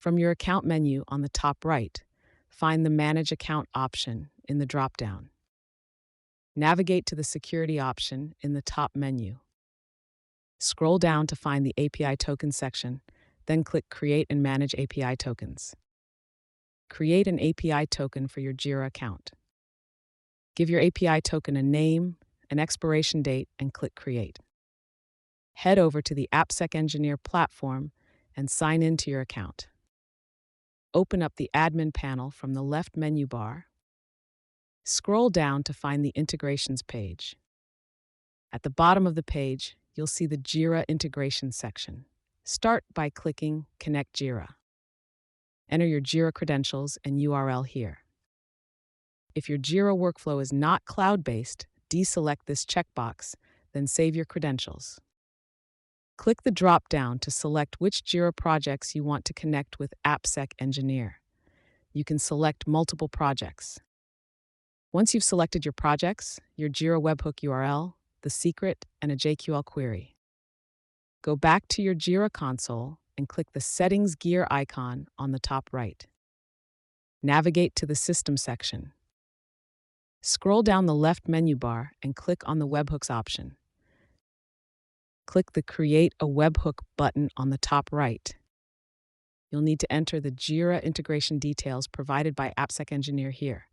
From your account menu on the top right, find the Manage Account option in the drop-down. Navigate to the Security option in the top menu. Scroll down to find the API Token section, then click Create and Manage API Tokens. Create an API token for your JIRA account. Give your API token a name, an expiration date, and click Create. Head over to the AppSecEngineer platform and sign into your account. Open up the Admin panel from the left menu bar. Scroll down to find the Integrations page. At the bottom of the page, you'll see the JIRA Integration section. Start by clicking Connect JIRA. Enter your JIRA credentials and URL here. If your JIRA workflow is not cloud-based, deselect this checkbox, then save your credentials. Click the drop-down to select which JIRA projects you want to connect with AppSecEngineer. You can select multiple projects. Once you've selected your projects, your JIRA webhook URL, the secret, and a JQL query, go back to your JIRA console and click the Settings gear icon on the top right. Navigate to the System section. Scroll down the left menu bar and click on the Webhooks option. Click the Create a Webhook button on the top right. You'll need to enter the JIRA integration details provided by AppSecEngineer here.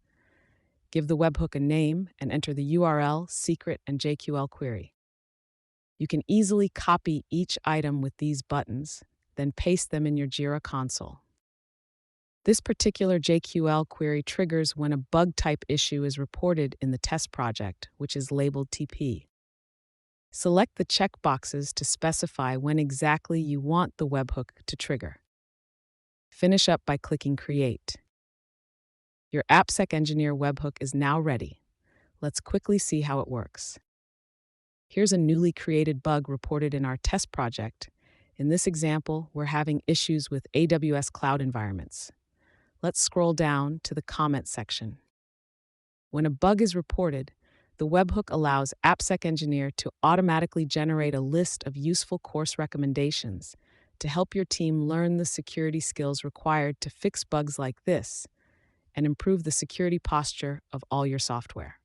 Give the webhook a name and enter the URL, secret, and JQL query. You can easily copy each item with these buttons, then paste them in your JIRA console. This particular JQL query triggers when a bug type issue is reported in the test project, which is labeled TP. Select the checkboxes to specify when exactly you want the webhook to trigger. Finish up by clicking Create. Your AppSecEngineer webhook is now ready. Let's quickly see how it works. Here's a newly created bug reported in our test project. In this example, we're having issues with AWS cloud environments. Let's scroll down to the comment section. When a bug is reported, the webhook allows AppSecEngineer to automatically generate a list of useful course recommendations to help your team learn the security skills required to fix bugs like this and improve the security posture of all your software.